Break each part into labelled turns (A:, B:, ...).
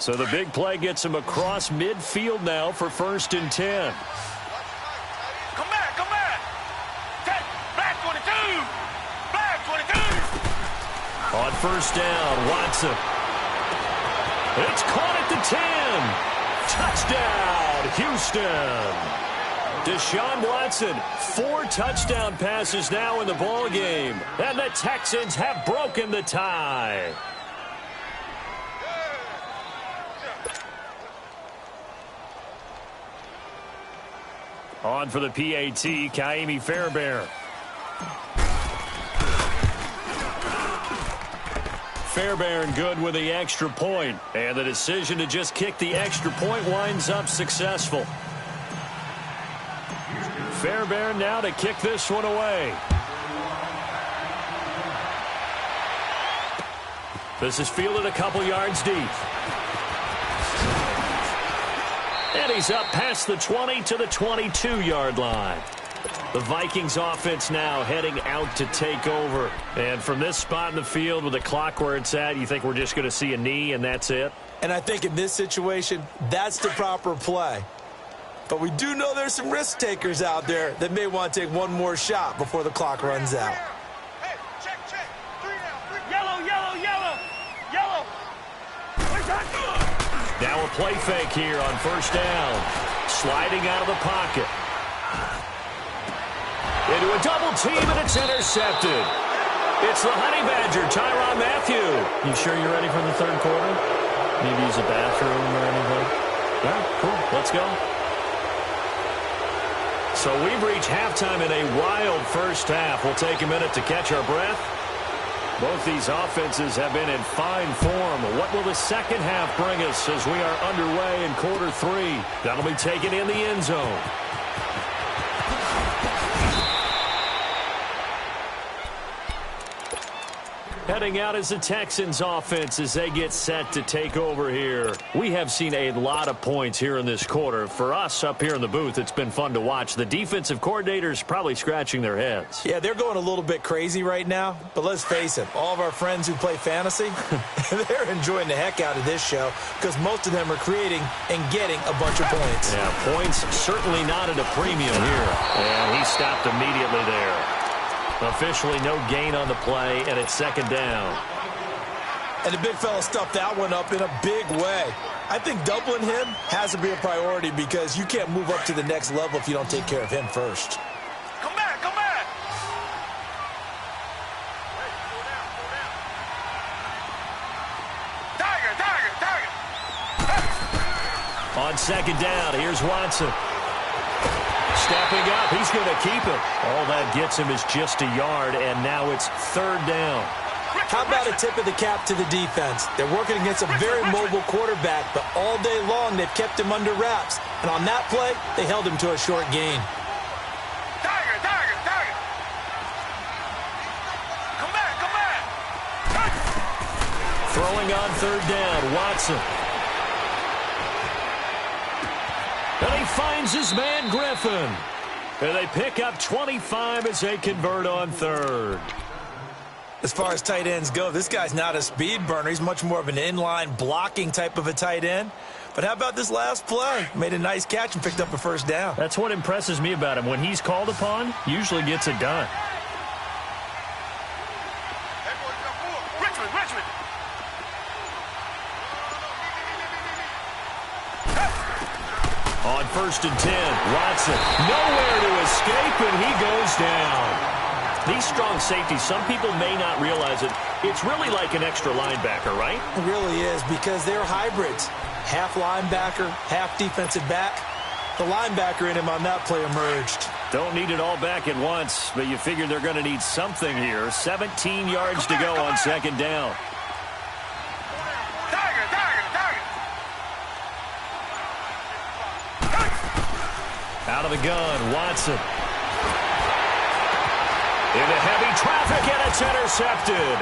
A: So the big play gets him across midfield now for 1st and 10.
B: Come back, come back. Black 22. Black 22.
A: On 1st down, Watson. It's caught at the 10. Touchdown, Houston. Deshaun Watson, 4 touchdown passes now in the ball game, and the Texans have broken the tie. On for the PAT, Kaimi Fairbairn. Fairbairn good with the extra point, and the decision to just kick the extra point winds up successful. Fairbairn now to kick this one away. This is fielded a couple yards deep. And he's up past the 20 to the 22-yard line. The Vikings offense now heading out to take over. And from this spot in the field with the clock where it's at, you think we're just going to see a knee and that's it?
C: And I think in this situation, that's the proper play. But we do know there's some risk takers out there that may want to take one more shot before the clock runs out.
B: Hey, check. 3 now. Yellow.
A: Now a play fake here on 1st down. Sliding out of the pocket. Into a double team, and it's intercepted. It's the Honey Badger, Tyrann Mathieu. You sure you're ready for the 3rd quarter? Maybe use a bathroom or anything? Yeah, cool. Let's go. So we've reached halftime in a wild first half. We'll take a minute to catch our breath. Both these offenses have been in fine form. What will the second half bring us as we are underway in quarter 3? That'll be taken in the end zone. Heading out is the Texans offense as they get set to take over here. We have seen a lot of points here in this quarter. For us up here in the booth, it's been fun to watch. The defensive coordinators probably scratching their heads.
C: Yeah, they're going a little bit crazy right now. But let's face it, all of our friends who play fantasy, they're enjoying the heck out of this show because most of them are creating and getting a bunch of points.
A: Yeah, points certainly not at a premium here. And he stopped immediately there. Officially no gain on the play, and it's 2nd down.
C: And the big fella stuffed that one up in a big way. I think doubling him has to be a priority because you can't move up to the next level if you don't take care of him first.
B: Come back. Tiger.
A: On 2nd down, here's Watson. Stepping up, he's going to keep it. All that gets him is just a yard, and now it's 3rd down.
C: How about a tip of the cap to the defense? They're working against a very mobile quarterback, but all day long they've kept him under wraps. And on that play, they held him to a short gain.
B: Tiger. Come back.
A: Throwing on 3rd down, Watson. And he finds his man, Griffin. And they pick up 25 as they convert on 3rd.
C: As far as tight ends go, this guy's not a speed burner. He's much more of an inline blocking type of a tight end. But how about this last play? Made a nice catch and picked up a 1st down.
A: That's what impresses me about him. When he's called upon, usually gets it done.
B: Richmond.
A: On 1st and 10, Watson nowhere to escape, and he goes down. These strong safeties, some people may not realize it. It's really like an extra linebacker, right?
C: It really is because they're hybrids. Half linebacker, half defensive back. The linebacker in him on that play emerged.
A: Don't need it all back at once, but you figure they're going to need something here. 17 yards to go on 2nd down. Out of the gun, Watson. Into heavy traffic, and it's intercepted.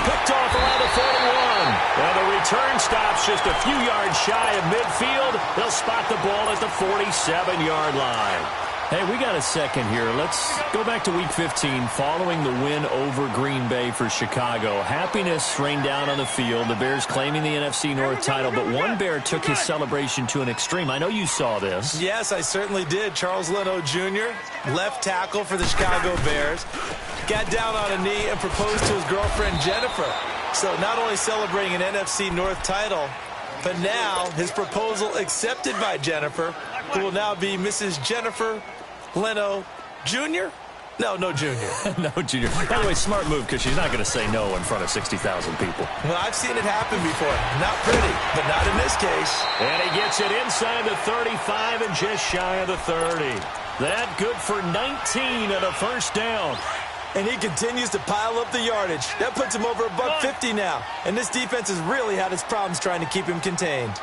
A: Picked off around the 41. And the return stops just a few yards shy of midfield. They'll spot the ball at the 47-yard line. Hey, we got a second here. Let's go back to Week 15 following the win over Green Bay for Chicago. Happiness rained down on the field. The Bears claiming the NFC North title, but one Bear took his celebration to an extreme. I know you saw this.
C: Yes, I certainly did. Charles Leno Jr., left tackle for the Chicago Bears, got down on a knee and proposed to his girlfriend Jennifer. So not only celebrating an NFC North title, but now his proposal accepted by Jennifer, who will now be Mrs. Jennifer Leno Jr.? No Junior.
A: No Junior. By the way, smart move because she's not going to say no in front of 60,000 people.
C: Well, I've seen it happen before. Not pretty, but not in this case.
A: And he gets it inside the 35 and just shy of the 30. That good for 19 and a first down.
C: And he continues to pile up the yardage. That puts him over $150 now. And this defense has really had its problems trying to keep him contained.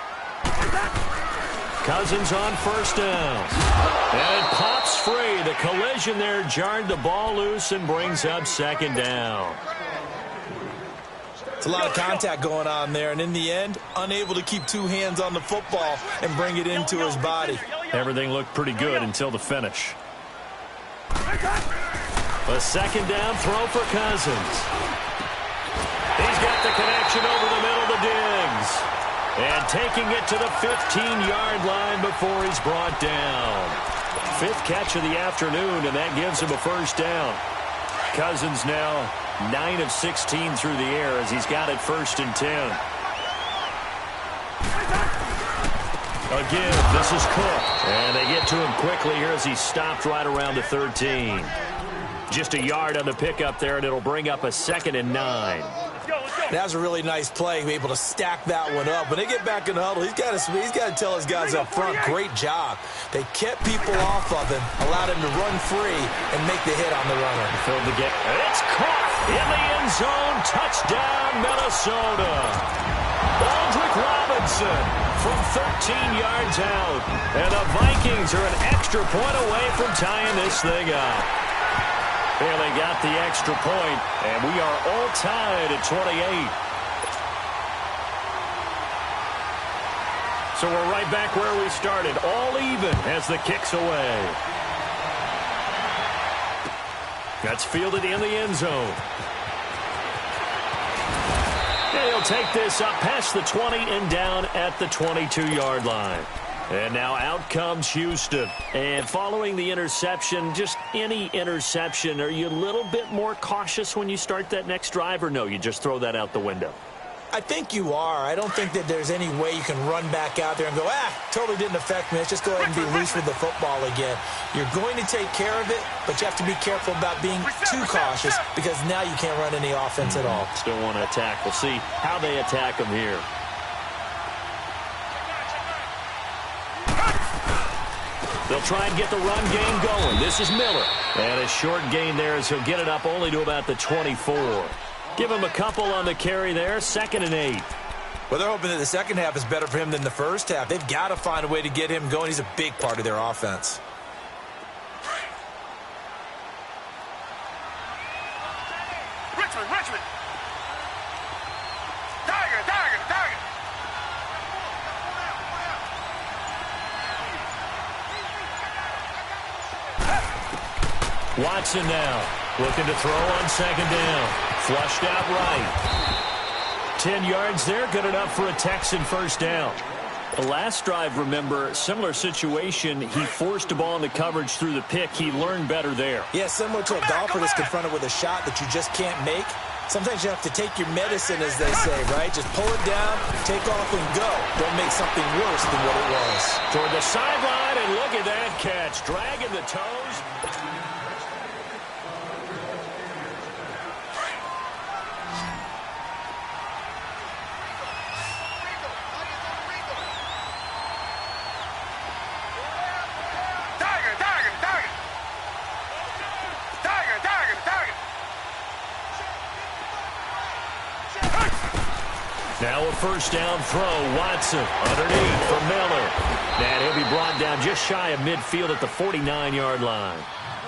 A: Cousins on first down. And it pops free. The collision there jarred the ball loose and brings up second down.
C: It's a lot of contact going on there. And in the end, unable to keep two hands on the football and bring it into his body.
A: Everything looked pretty good until the finish. A second down throw for Cousins. He's got the connection over the middle to Diggs. And taking it to the 15-yard line before he's brought down. Fifth catch of the afternoon, and that gives him a first down. Cousins now 9 of 16 through the air as he's got it 1st and 10. Again, this is Cook. And they get to him quickly here as he's stopped right around the 13. Just a yard on the pickup there, and it'll bring up a 2nd and 9.
C: That was a really nice play, able to stack that one up. When they get back in the huddle, he's got to tell his guys up front, great job. They kept people off of him, allowed him to run free and make the hit on the runner.
A: Filled the gap. It's caught in the end zone. Touchdown, Minnesota. Aldrick Robinson from 13 yards out. And the Vikings are an extra point away from tying this thing up. Bailey got the extra point, and we are all tied at 28. So we're right back where we started, all even as the kick's away. That's fielded in the end zone. And he'll take this up past the 20 and down at the 22-yard line. And now out comes Houston. And following the interception, just any interception, are you a little bit more cautious when you start that next drive, or no, you just throw that out the window?
C: I think you are. I don't think that there's any way you can run back out there and go, totally didn't affect me. Let's just go ahead and be loose with the football again. You're going to take care of it, but you have to be careful about being too cautious because now you can't run any offense at all.
A: Still want to attack. We'll see how they attack them here. They'll try and get the run game going. This is Miller. And a short gain there as he'll get it up only to about the 24. Give him a couple on the carry there. 2nd and 8.
C: Well, they're hoping that the second half is better for him than the first half. They've got to find a way to get him going. He's a big part of their offense.
B: Richmond. Tiger.
A: Watson now looking to throw on 2nd down. Flushed out right. 10 yards there, good enough for a Texan first down. The last drive, remember, similar situation. He forced a ball into coverage through the pick. He learned better there.
C: Yeah, similar to a golfer that's confronted with a shot that you just can't make. Sometimes you have to take your medicine, as they say, right? Just pull it down, take off, and go. Don't make something worse than what it was.
A: Toward the sideline, and look at that catch. Dragging the toes. Now a first down throw. Watson underneath for Miller. And he'll be brought down just shy of midfield at the 49-yard line.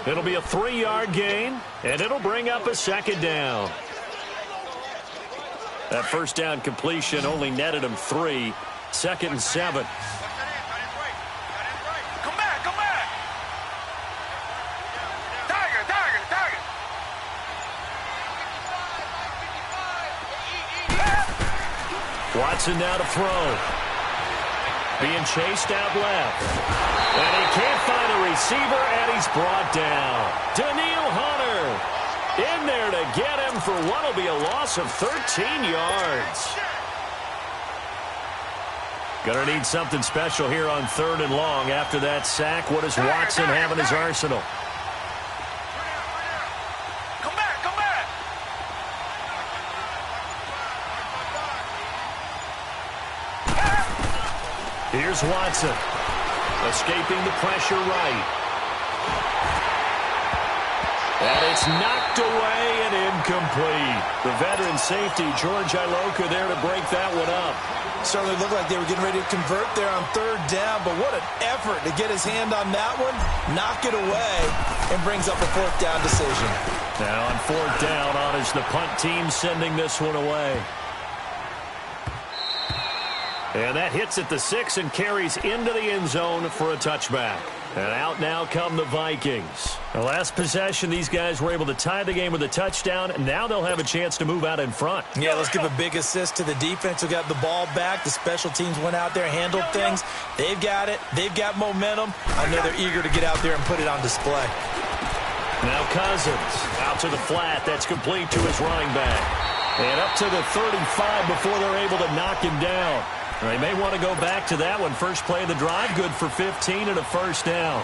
A: It'll be a 3-yard gain, and it'll bring up a 2nd down. That first down completion only netted him 3. 2nd and 7.
B: Come back.
A: Watson now to throw. Being chased out left. And he can't find a receiver, and he's brought down. Daniil Hunter in there to get him for what will be a loss of 13 yards. Gonna need something special here on 3rd and long. After that sack, what does Watson have in his arsenal?
B: Come back, come back.
A: Here's Watson. Escaping the pressure right. And it's knocked away and incomplete. The veteran safety, George Iloka, there to break that one up.
C: Certainly looked like they were getting ready to convert there on 3rd down, but what an effort to get his hand on that one, knock it away, and brings up a 4th down decision.
A: Now on 4th down, on is the punt team sending this one away. And that hits at the 6 and carries into the end zone for a touchback. And out now come the Vikings. The last possession, these guys were able to tie the game with a touchdown, and now they'll have a chance to move out in front.
C: Yeah, let's give a big assist to the defense who got the ball back. The special teams went out there, handled things. They've got it. They've got momentum. I know they're eager to get out there and put it on display.
A: Now Cousins out to the flat. That's complete to his running back. And up to the 35 before they're able to knock him down. They may want to go back to that one. First play of the drive, good for 15 and a 1st down.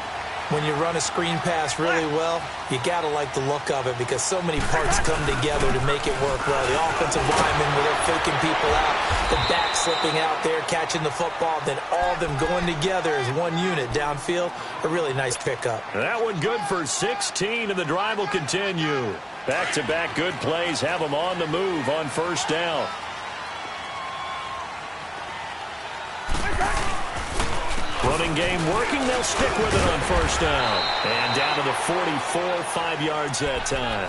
C: When you run a screen pass really well, you got to like the look of it because so many parts come together to make it work well. The offensive linemen, where they're faking people out, the back slipping out there, catching the football, then all of them going together as one unit downfield. A really nice pickup.
A: That one good for 16, and the drive will continue. Back-to-back good plays have them on the move on 1st down. Running game working. They'll stick with it on 1st down. And down to the 44, 5 yards that time.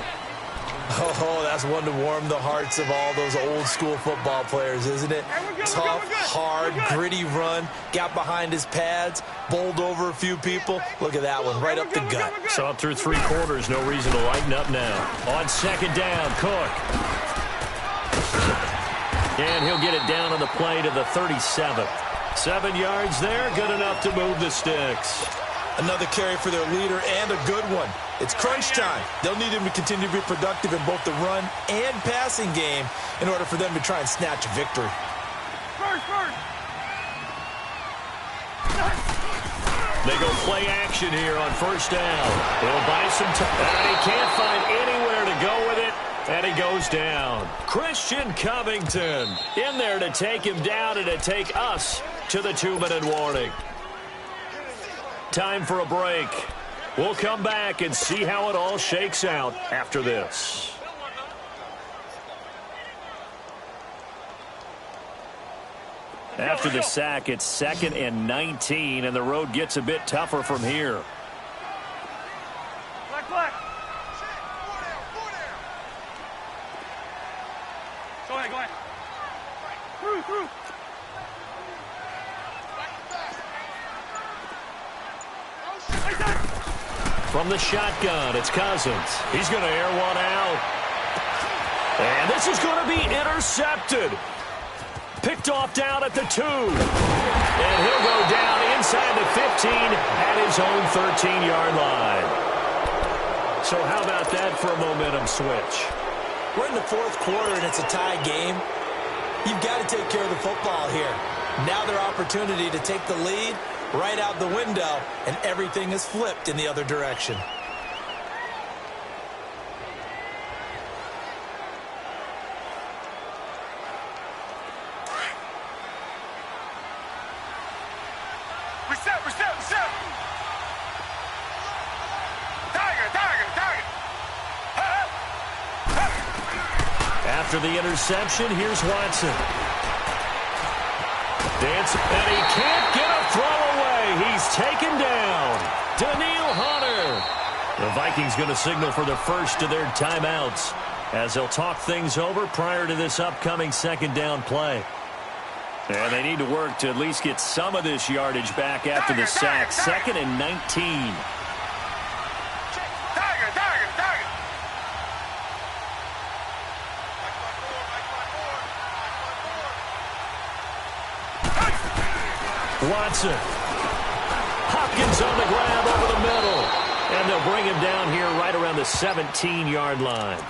C: Oh, that's one to warm the hearts of all those old school football players, isn't it? Tough, hard, gritty run. Got behind his pads, bowled over a few people. Look at that one, right up the gut.
A: Saw it through 3 quarters. No reason to lighten up now. On 2nd down, Cook. And he'll get it down on the play to the 37. 7 yards there, good enough to move the sticks.
C: Another carry for their leader and a good one. It's crunch time. They'll need him to continue to be productive in both the run and passing game in order for them to try and snatch a victory.
A: They go play action here on 1st down. They'll buy some time. And he can't find anywhere to go with it. And he goes down. Christian Covington in there to take him down and to take us to the 2-minute warning. Time for a break. We'll come back and see how it all shakes out after this. After the sack, it's 2nd and 19, and the road gets a bit tougher from here.
B: Black. Go ahead. Through.
A: From the shotgun, it's Cousins. He's going to air one out. And this is going to be intercepted. Picked off down at the 2. And he'll go down inside the 15 at his own 13-yard line. So how about that for a momentum switch?
C: We're in the 4th quarter and it's a tie game. You've got to take care of the football here. Now their opportunity to take the lead right out the window, and everything is flipped in the other direction.
B: Reset. Tiger.
A: After the interception, here's Watson. Dancing, and he can't get a throw away. He's taken down. Daniil Hunter. The Vikings going to signal for the first of their timeouts as they'll talk things over prior to this upcoming 2nd down play. And they need to work to at least get some of this yardage back after the sack. 2nd and 19. Watson. Hopkins on the grab over the middle. And they'll bring him down here right around the 17-yard line.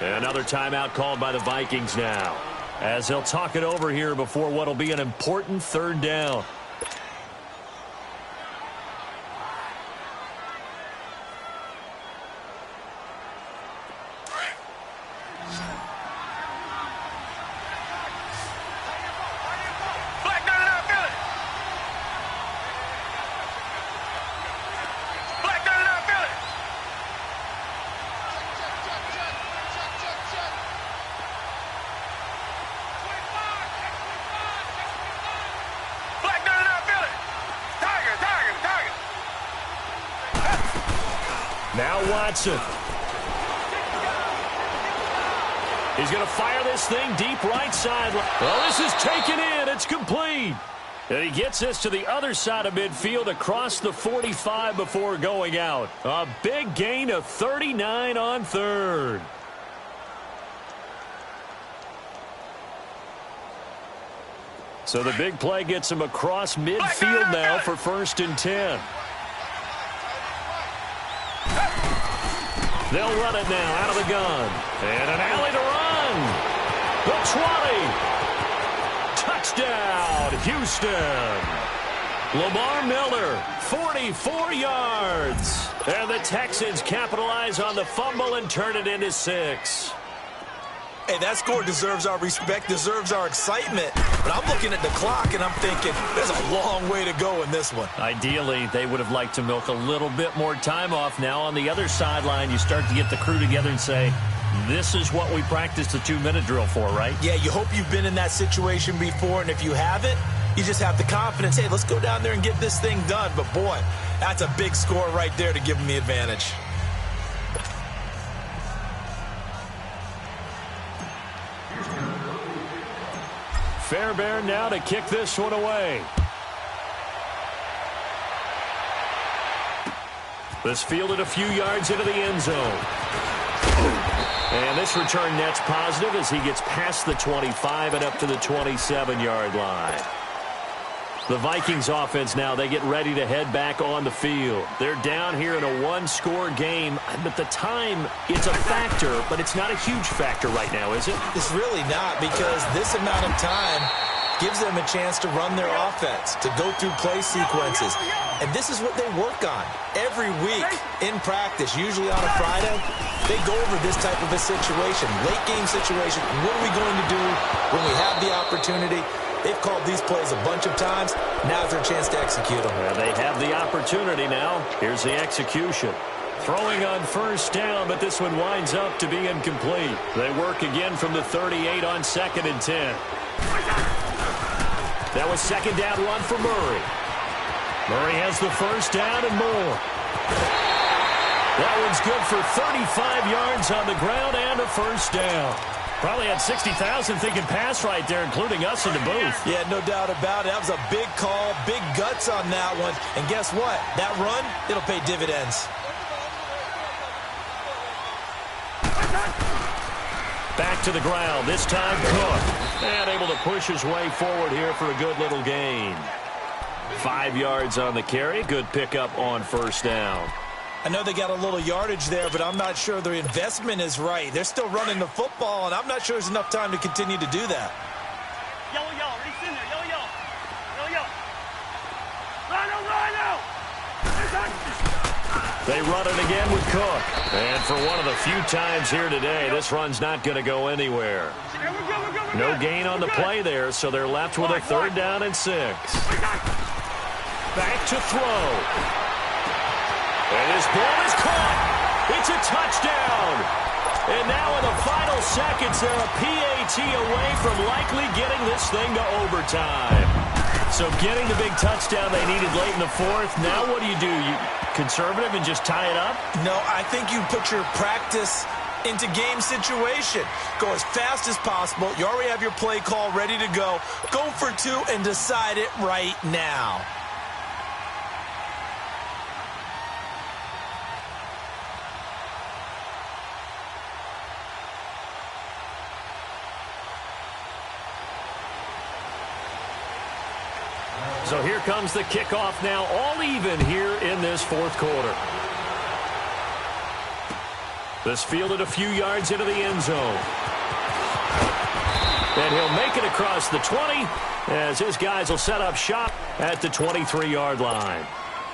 A: Another timeout called by the Vikings now, as they'll talk it over here before what will be an important third down. Now Watson. He's going to fire this thing deep right side. Well, this is taken in. It's complete. And he gets this to the other side of midfield across the 45 before going out. A big gain of 39 on third. So the big play gets him across midfield now for 1st and 10. They'll run it now out of the gun. And an alley to run. The 20. Touchdown, Houston. Lamar Miller, 44 yards. And the Texans capitalize on the fumble and turn it into 6.
C: Hey, that score deserves our respect, deserves our excitement. But I'm looking at the clock, and I'm thinking there's a long way to go in this one.
A: Ideally, they would have liked to milk a little bit more time off. Now on the other sideline, you start to get the crew together and say, this is what we practiced the 2-minute drill for, right?
C: Yeah, you hope you've been in that situation before, and if you haven't, you just have the confidence, hey, let's go down there and get this thing done. But, boy, that's a big score right there to give them the advantage.
A: Fairbairn now to kick this one away. This fielded a few yards into the end zone. And this return net's positive as he gets past the 25 and up to the 27-yard line. The Vikings offense now, they get ready to head back on the field. They're down here in a one-score game. But the time, it's a factor, but it's not a huge factor right now, is it?
C: It's really not, because this amount of time gives them a chance to run their offense, to go through play sequences. And this is what they work on every week in practice, usually on a Friday. They go over this type of a situation, late-game situation. What are we going to do when we have the opportunity? They've called these plays a bunch of times. Now's their chance to execute them.
A: Well, they have the opportunity now. Here's the execution. Throwing on 1st down, but this one winds up to be incomplete. They work again from the 38 on 2nd and 10. That was 2nd down run for Murray. Murray has the 1st down and more. That one's good for 35 yards on the ground and a 1st down. Probably had 60,000 thinking pass right there, including us in the booth.
C: Yeah, no doubt about it. That was a big call, big guts on that one. And guess what? That run, it'll pay dividends.
A: Back to the ground, this time Cook. And able to push his way forward here for a good little gain. 5 yards on the carry. Good pickup on 1st down.
C: I know they got a little yardage there, but I'm not sure their investment is right. They're still running the football, and I'm not sure there's enough time to continue to do that.
B: Yo, reach in there. Yo. Rhino.
A: They run it again with Cook. And for one of the few times here today, this run's not going to go anywhere. No gain on the play there, so they're left with a 3rd down and 6. Back to throw. And this ball is caught. It's a touchdown. And now in the final seconds, they're a PAT away from likely getting this thing to overtime. So getting the big touchdown they needed late in the 4th. Now what do? You conservative and just tie it up?
C: No, I think you put your practice into game situation. Go as fast as possible. You already have your play call ready to go. Go for 2 and decide it right now.
A: So here comes the kickoff now, all even here in this fourth quarter. This fielded a few yards into the end zone. And he'll make it across the 20 as his guys will set up shop at the 23-yard line.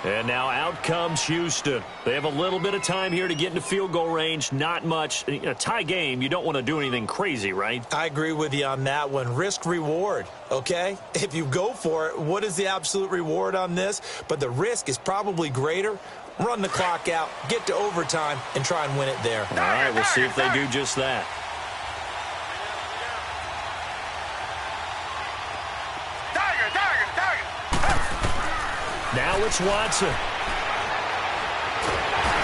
A: And now out comes Houston. They have a little bit of time here to get into field goal range. Not much. A tie game, you don't want to do anything crazy, right?
C: I agree with you on that one. Risk reward, okay? If you go for it, what is the absolute reward on this? But the risk is probably greater. Run the clock out, get to overtime, and try and win it there.
A: All right, we'll see if they do just that. Now it's Watson.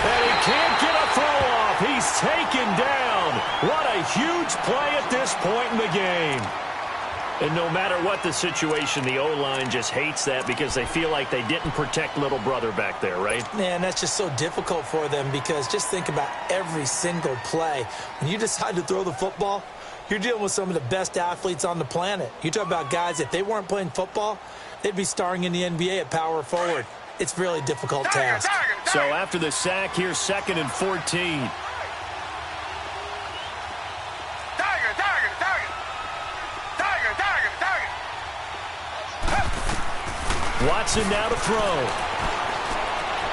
A: And he can't get a throw off. He's taken down. What a huge play at this point in the game. And no matter what the situation, the O-line just hates that because they feel like they didn't protect little brother back there, right?
C: Man, that's just so difficult for them because just think about every single play. When you decide to throw the football, you're dealing with some of the best athletes on the planet. You talk about guys, if they weren't playing football, they'd be starring in the NBA at power forward. It's a really difficult task.
A: So after the sack, here's 2nd and 14. Watson now to throw.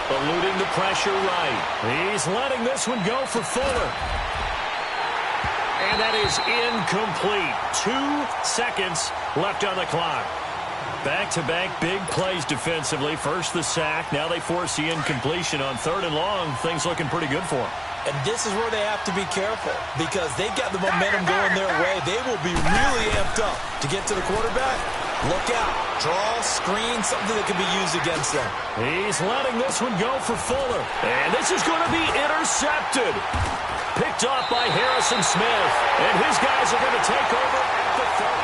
A: Eluding the pressure right. He's letting this one go for Fuller. And that is incomplete. 2 seconds left on the clock. Back-to-back big plays defensively. First the sack. Now they force the incompletion on 3rd and long. Things looking pretty good for them.
C: And this is where they have to be careful because they've got the momentum going their way. They will be really amped up to get to the quarterback. Look out. Draw, screen, something that can be used against them.
A: He's letting this one go for Fuller. And this is going to be intercepted. Picked off by Harrison Smith. And his guys are going to take over at the 30.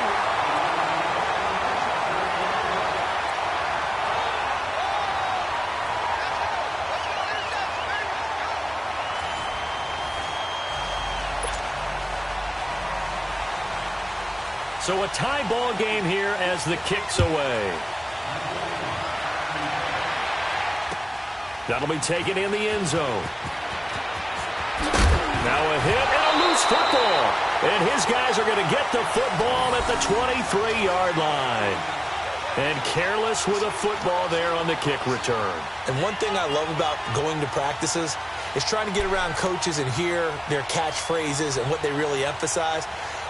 A: So a tie ball game here as the kick's away. That'll be taken in the end zone. Now a hit and a loose football. And his guys are going to get the football at the 23-yard line. And careless with a football there on the kick return.
C: And one thing I love about going to practices is trying to get around coaches and hear their catchphrases and what they really emphasize.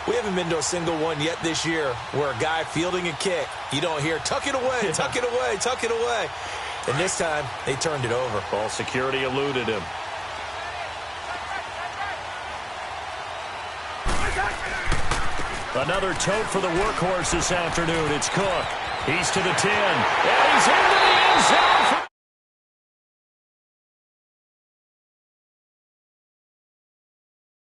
C: We haven't been to a single one yet this year where a guy fielding a kick, you don't hear, tuck it away, tuck it away, tuck it away. And this time, they turned it over.
A: Ball security eluded him. Another tote for the workhorse this afternoon. It's Cook. He's to the 10. And he's into the end zone for